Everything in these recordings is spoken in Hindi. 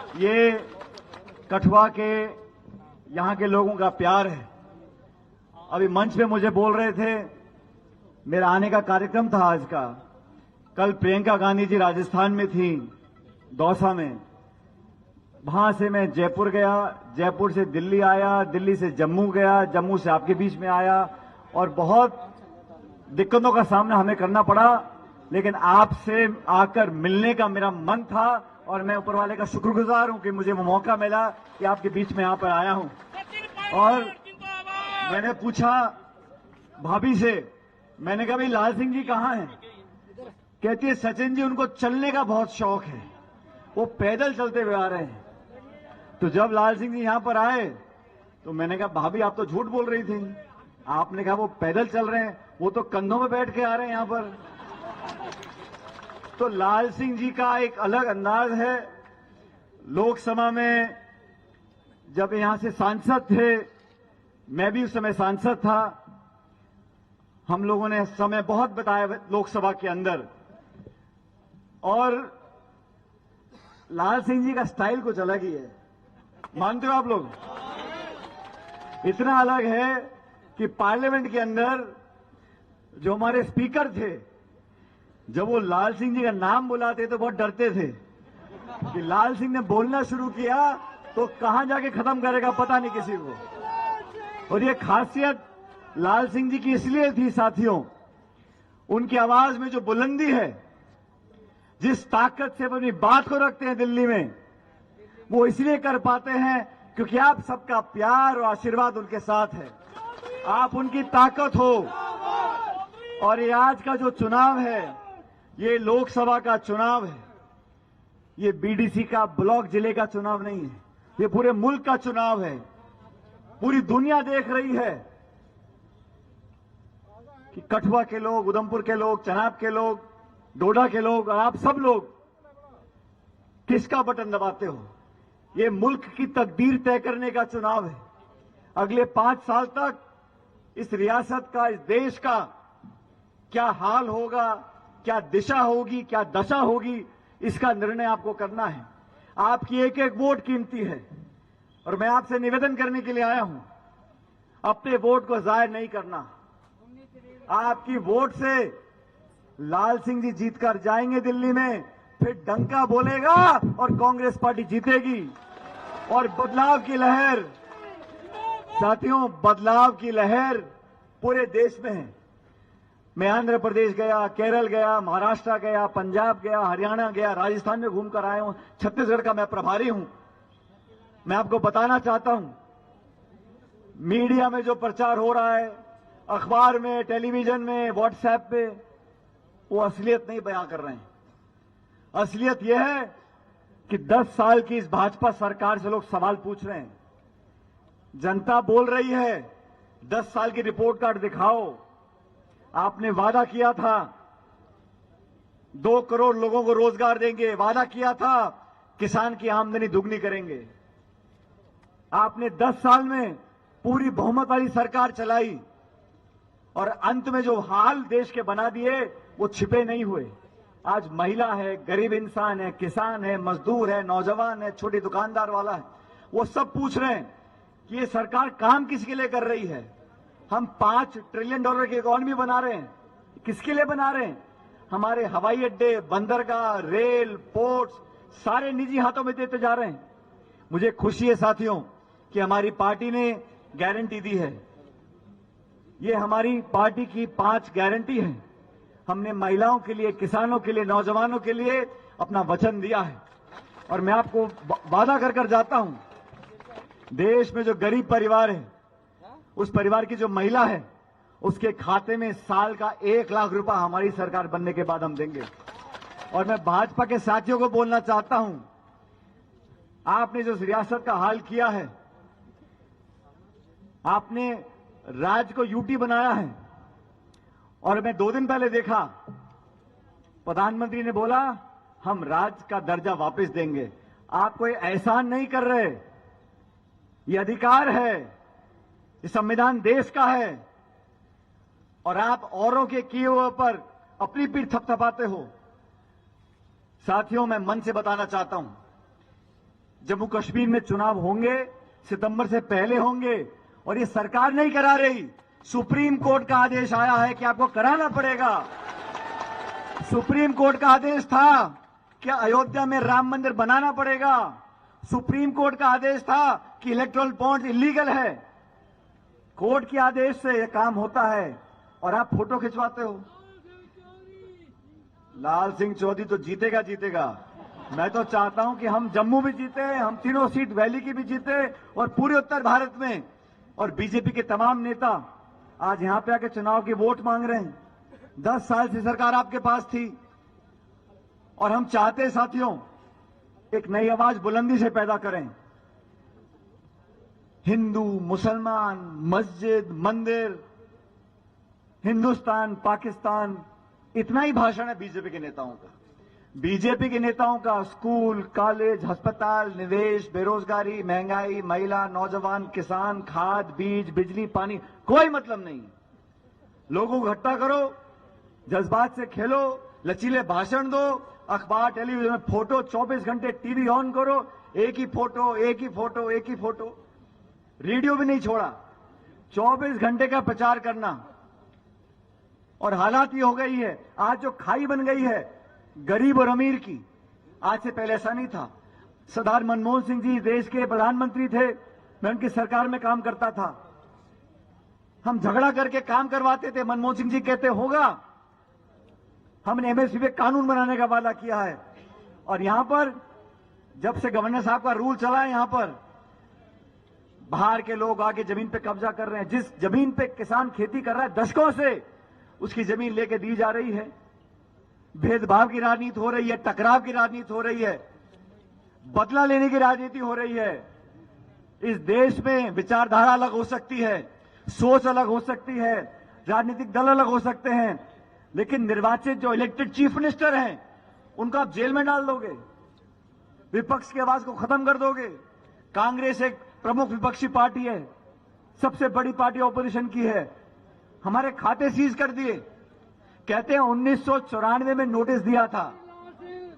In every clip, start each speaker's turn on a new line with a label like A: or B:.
A: ये कठुआ के यहाँ के लोगों का प्यार है। अभी मंच पे मुझे बोल रहे थे, मेरा आने का कार्यक्रम था आज का। कल प्रियंका गांधी जी राजस्थान में थी, दौसा में। वहां से मैं जयपुर गया, जयपुर से दिल्ली आया, दिल्ली से जम्मू गया, जम्मू से आपके बीच में आया और बहुत दिक्कतों का सामना हमें करना पड़ा, लेकिन आपसे आकर मिलने का मेरा मन था और मैं ऊपर वाले का शुक्रगुजार हूं कि मुझे वो मौका मिला कि आपके बीच में यहां पर आया हूं। और मैंने पूछा भाभी से, मैंने कहा भाई लाल सिंह जी कहां हैं? कहती है सचिन जी उनको चलने का बहुत शौक है, वो पैदल चलते हुए आ रहे हैं। तो जब लाल सिंह जी यहां पर आए तो मैंने कहा भाभी आप तो झूठ बोल रही थी, आपने कहा वो पैदल चल रहे हैं, वो तो कंधों में बैठ के आ रहे हैं यहां पर। तो लाल सिंह जी का एक अलग अंदाज है। लोकसभा में जब यहां से सांसद थे, मैं भी उस समय सांसद था, हम लोगों ने समय बहुत बताया लोकसभा के अंदर, और लाल सिंह जी का स्टाइल कुछ अलग ही है। मानते हो आप लोग? इतना अलग है कि पार्लियामेंट के अंदर जो हमारे स्पीकर थे, जब वो लाल सिंह जी का नाम बुलाते तो बहुत डरते थे कि लाल सिंह ने बोलना शुरू किया तो कहां जाके खत्म करेगा पता नहीं किसी को। और ये खासियत लाल सिंह जी की इसलिए थी साथियों, उनकी आवाज में जो बुलंदी है, जिस ताकत से वो अपनी बात को रखते हैं दिल्ली में, वो इसलिए कर पाते हैं क्योंकि आप सबका प्यार और आशीर्वाद उनके साथ है, आप उनकी ताकत हो। और ये आज का जो चुनाव है, ये लोकसभा का चुनाव है, ये बीडीसी का ब्लॉक जिले का चुनाव नहीं है, ये पूरे मुल्क का चुनाव है। पूरी दुनिया देख रही है कि कठुआ के लोग, उधमपुर के लोग, चनाब के लोग, डोडा के लोग और आप सब लोग किसका बटन दबाते हो। ये मुल्क की तकदीर तय करने का चुनाव है। अगले 5 साल तक इस रियासत का, इस देश का क्या हाल होगा, क्या दिशा होगी, क्या दशा होगी, इसका निर्णय आपको करना है। आपकी एक एक वोट कीमती है और मैं आपसे निवेदन करने के लिए आया हूं, अपने वोट को जाया नहीं करना। आपकी वोट से लाल सिंह जी जीतकर जाएंगे दिल्ली में, फिर डंका बोलेगा और कांग्रेस पार्टी जीतेगी और बदलाव की लहर, साथियों बदलाव की लहर पूरे देश में है। मैं आंध्र प्रदेश गया, केरल गया, महाराष्ट्र गया, पंजाब गया, हरियाणा गया, राजस्थान में घूमकर आया हूं, छत्तीसगढ़ का मैं प्रभारी हूं। मैं आपको बताना चाहता हूं, मीडिया में जो प्रचार हो रहा है, अखबार में, टेलीविजन में, व्हाट्सएप पे, वो असलियत नहीं बयां कर रहे हैं। असलियत यह है कि 10 साल की इस भाजपा सरकार से लोग सवाल पूछ रहे हैं, जनता बोल रही है 10 साल की रिपोर्ट कार्ड दिखाओ। आपने वादा किया था 2 करोड़ लोगों को रोजगार देंगे, वादा किया था किसान की आमदनी दुगनी करेंगे। आपने 10 साल में पूरी बहुमत वाली सरकार चलाई और अंत में जो हाल देश के बना दिए वो छिपे नहीं हुए। आज महिला है, गरीब इंसान है, किसान है, मजदूर है, नौजवान है, छोटी दुकानदार वाला है, वो सब पूछ रहे हैं कि ये सरकार काम किसके लिए कर रही है। हम $5 ट्रिलियन की इकोनॉमी बना रहे हैं, किसके लिए बना रहे हैं? हमारे हवाई अड्डे, बंदरगाह, रेल, पोर्ट्स सारे निजी हाथों में देते जा रहे हैं। मुझे खुशी है साथियों कि हमारी पार्टी ने गारंटी दी है। ये हमारी पार्टी की 5 गारंटी है। हमने महिलाओं के लिए, किसानों के लिए, नौजवानों के लिए अपना वचन दिया है और मैं आपको वादा कर जाता हूं, देश में जो गरीब परिवार है, उस परिवार की जो महिला है, उसके खाते में साल का 1 लाख रुपया हमारी सरकार बनने के बाद हम देंगे। और मैं भाजपा के साथियों को बोलना चाहता हूं, आपने जो रियासत का हाल किया है, आपने राज्य को यूटी बनाया है और मैं 2 दिन पहले देखा प्रधानमंत्री ने बोला हम राज्य का दर्जा वापस देंगे। आप कोई एहसान नहीं कर रहे, ये अधिकार है, ये संविधान देश का है और आप औरों के किए हुए पर अपनी पीठ थपथपाते हो। साथियों मैं मन से बताना चाहता हूं, जम्मू कश्मीर में चुनाव होंगे, सितंबर से पहले होंगे, और ये सरकार नहीं करा रही, सुप्रीम कोर्ट का आदेश आया है कि आपको कराना पड़ेगा। सुप्रीम कोर्ट का आदेश था कि अयोध्या में राम मंदिर बनाना पड़ेगा। सुप्रीम कोर्ट का आदेश था कि इलेक्टोरल बॉन्ड इलीगल है। कोर्ट के आदेश से यह काम होता है और आप फोटो खिंचवाते हो। लाल सिंह चौधरी तो जीतेगा जीतेगा। मैं तो चाहता हूं कि हम जम्मू भी जीते, हम तीनों सीट वैली की भी जीते, और पूरे उत्तर भारत में। और बीजेपी के तमाम नेता आज यहां पे आके चुनाव की वोट मांग रहे हैं। 10 साल से सरकार आपके पास थी, और हम चाहते हैं साथियों एक नई आवाज बुलंदी से पैदा करें। हिंदू, मुसलमान, मस्जिद, मंदिर, हिंदुस्तान, पाकिस्तान, इतना ही भाषण है बीजेपी के नेताओं का। बीजेपी के नेताओं का स्कूल, कॉलेज, अस्पताल, निवेश, बेरोजगारी, महंगाई, महिला, नौजवान, किसान, खाद, बीज, बिजली, पानी, कोई मतलब नहीं। लोगों को इकट्ठा करो, जज्बात से खेलो, लचीले भाषण दो, अखबार, टेलीविजन में फोटो, 24 घंटे टीवी ऑन करो, एक ही फोटो, एक ही फोटो, एक ही फोटो। रेडियो भी नहीं छोड़ा, 24 घंटे का प्रचार करना। और हालात ये हो गई है, आज जो खाई बन गई है गरीब और अमीर की, आज से पहले ऐसा नहीं था। सरदार मनमोहन सिंह जी देश के प्रधानमंत्री थे, मैं उनकी सरकार में काम करता था। हम झगड़ा करके काम करवाते थे। मनमोहन सिंह जी कहते होगा, हमने एमएसपी पे कानून बनाने का वादा किया है। और यहां पर जब से गवर्नर साहब का रूल चला है, यहां पर बाहर के लोग आके जमीन पे कब्जा कर रहे हैं। जिस जमीन पे किसान खेती कर रहा है दशकों से, उसकी जमीन लेके दी जा रही है। भेदभाव की राजनीति हो रही है, टकराव की राजनीति हो रही है, बदला लेने की राजनीति हो रही है। इस देश में विचारधारा अलग हो सकती है, सोच अलग हो सकती है, राजनीतिक दल अलग हो सकते हैं, लेकिन निर्वाचित जो इलेक्टेड चीफ मिनिस्टर हैं उनको आप जेल में डाल दोगे, विपक्ष की आवाज को खत्म कर दोगे। कांग्रेस एक प्रमुख विपक्षी पार्टी है, सबसे बड़ी पार्टी ऑपोजिशन की है। हमारे खाते सीज कर दिए। कहते हैं 1994 में नोटिस दिया था,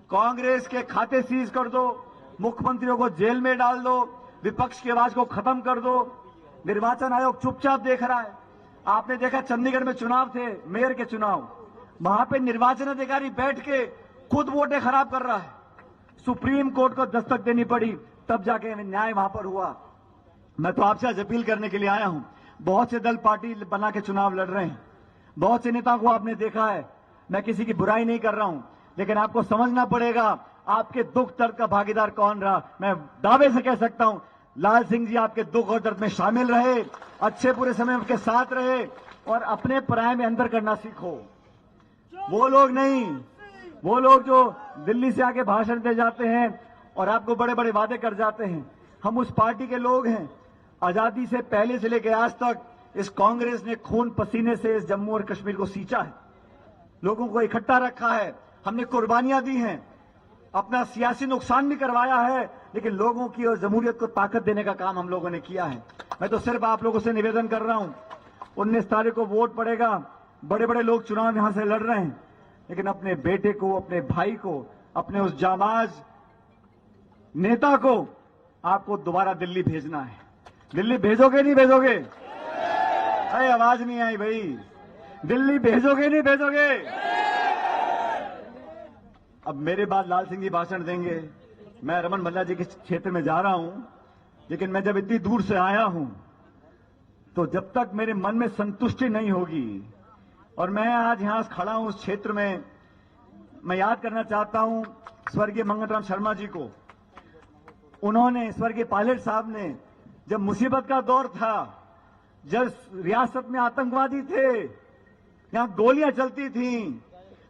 A: कांग्रेस के खाते सीज कर दो, मुख्यमंत्रियों को जेल में डाल दो, विपक्ष की आवाज को खत्म कर दो। निर्वाचन आयोग चुपचाप देख रहा है। आपने देखा चंडीगढ़ में चुनाव थे, मेयर के चुनाव, वहां पे निर्वाचन अधिकारी बैठ के खुद वोटें खराब कर रहा है। सुप्रीम कोर्ट को दस्तक देनी पड़ी, तब जाके न्याय वहां पर हुआ। मैं तो आपसे आज अपील करने के लिए आया हूं। बहुत से दल पार्टी बना के चुनाव लड़ रहे हैं, बहुत से नेताओं को आपने देखा है। मैं किसी की बुराई नहीं कर रहा हूं, लेकिन आपको समझना पड़ेगा आपके दुख दर्द का भागीदार कौन रहा। मैं दावे से कह सकता हूं, लाल सिंह जी आपके दुख और दर्द में शामिल रहे, अच्छे बुरे समय उनके साथ रहे, और अपने पराये में अंदर करना सीखो। वो लोग नहीं, वो लोग जो दिल्ली से आके भाषण दे जाते हैं और आपको बड़े बड़े वादे कर जाते हैं। हम उस पार्टी के लोग हैं। आजादी से पहले से लेकर आज तक इस कांग्रेस ने खून पसीने से इस जम्मू और कश्मीर को सींचा है, लोगों को इकट्ठा रखा है, हमने कुर्बानियां दी हैं, अपना सियासी नुकसान भी करवाया है, लेकिन लोगों की और जमहूरियत को ताकत देने का काम हम लोगों ने किया है। मैं तो सिर्फ आप लोगों से निवेदन कर रहा हूं, 19 तारीख को वोट पड़ेगा, बड़े बड़े लोग चुनाव यहां से लड़ रहे हैं, लेकिन अपने बेटे को, अपने भाई को, अपने उस जाबाज नेता को आपको दोबारा दिल्ली भेजना है। दिल्ली भेजोगे नहीं भेजोगे? अरे आवाज नहीं आई भाई। दिल्ली भेजोगे नहीं भेजोगे? अब मेरे बाद लाल सिंह जी भाषण देंगे। मैं रमन भल्ला जी के क्षेत्र में जा रहा हूं, लेकिन मैं जब इतनी दूर से आया हूं तो जब तक मेरे मन में संतुष्टि नहीं होगी, और मैं आज यहां खड़ा हूं उस क्षेत्र में, मैं याद करना चाहता हूं स्वर्गीय मंगलराम शर्मा जी को। उन्होंने, स्वर्गीय पायलट साहब ने, जब मुसीबत का दौर था, जब रियासत में आतंकवादी थे, यहां गोलियां चलती थीं,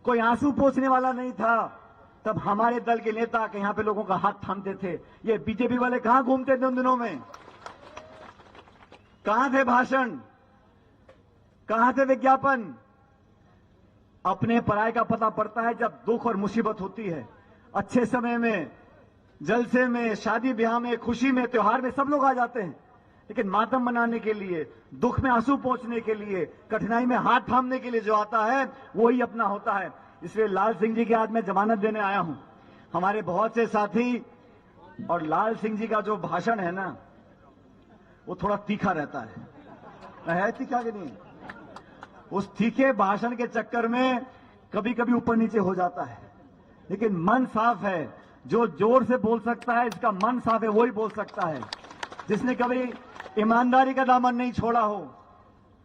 A: कोई आंसू पोंछने वाला नहीं था, तब हमारे दल के नेता के यहां पे लोगों का हाथ थामते थे। ये बीजेपी वाले कहां घूमते थे उन दिनों में? कहां थे भाषण? कहां थे विज्ञापन? अपने पराये का पता पड़ता है जब दुख और मुसीबत होती है। अच्छे समय में, जलसे में, शादी ब्याह में, खुशी में, त्योहार में सब लोग आ जाते हैं, लेकिन मातम मनाने के लिए, दुख में आंसू पोंछने के लिए, कठिनाई में हाथ थामने के लिए जो आता है वही अपना होता है। इसलिए लाल सिंह जी की आज मैं जमानत देने आया हूं। हमारे बहुत से साथी और लाल सिंह जी का जो भाषण है ना, वो थोड़ा तीखा रहता है तीखा कि नहीं? उस तीखे भाषण के चक्कर में कभी कभी ऊपर नीचे हो जाता है, लेकिन मन साफ है। जो जोर से बोल सकता है, इसका मन साफ है, वो ही बोल सकता है। जिसने कभी ईमानदारी का दामन नहीं छोड़ा हो,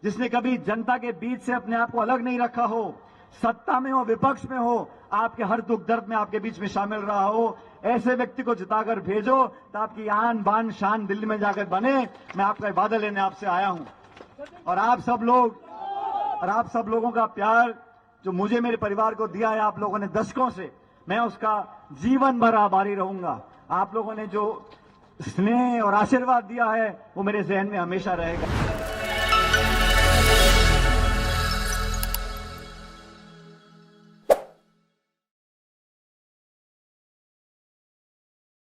A: जिसने कभी जनता के बीच से अपने आप को अलग नहीं रखा हो, सत्ता में हो विपक्ष में हो, आपके हर दुख दर्द में आपके बीच में शामिल रहा हो, ऐसे व्यक्ति को जिताकर भेजो तो आपकी आन बान शान दिल्ली में जाकर बने। मैं आपका वादा लेने आपसे आया हूं, और आप सब लोगों का प्यार जो मुझे मेरे परिवार को दिया है आप लोगों ने दशकों से, मैं उसका जीवन भर आभारी रहूंगा। आप लोगों ने जो स्नेह और आशीर्वाद दिया है वो मेरे जहन में हमेशा रहेगा।